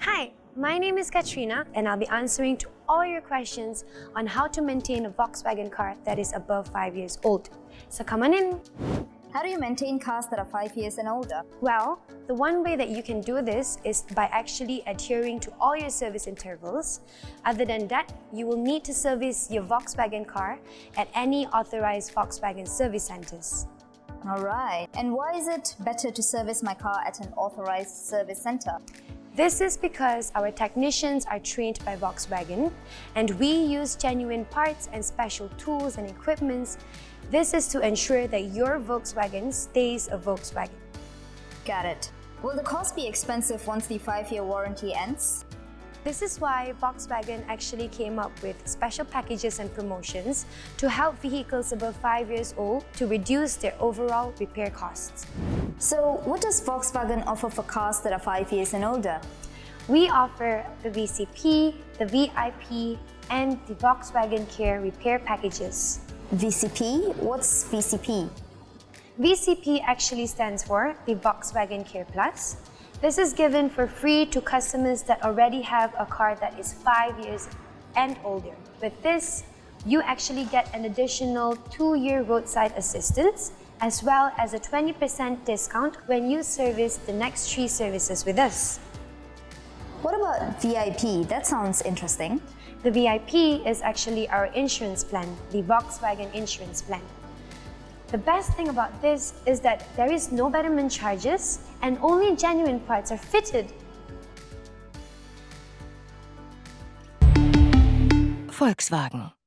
Hi, my name is Katrina and I'll be answering to all your questions on how to maintain a Volkswagen car that is above 5 years old. So come on in. How do you maintain cars that are 5 years and older? Well, the one way that you can do this is by actually adhering to all your service intervals. Other than that, you will need to service your Volkswagen car at any authorized Volkswagen service centers. Alright, and why is it better to service my car at an authorized service center? This is because our technicians are trained by Volkswagen and we use genuine parts and special tools and equipments. This is to ensure that your Volkswagen stays a Volkswagen. Got it. Will the cost be expensive once the 5-year warranty ends? This is why Volkswagen actually came up with special packages and promotions to help vehicles above 5 years old to reduce their overall repair costs. So, what does Volkswagen offer for cars that are 5 years and older? We offer the VCP, the VIP, and the Volkswagen Care repair packages. VCP? What's VCP? VCP actually stands for the Volkswagen Care Plus. This is given for free to customers that already have a car that is 5 years and older. With this, you actually get an additional 2-year roadside assistance as well as a 20% discount when you service the next 3 services with us. What about VIP? That sounds interesting. The VIP is actually our insurance plan, the Volkswagen insurance plan. The best thing about this is that there is no betterment charges and only genuine parts are fitted. Volkswagen.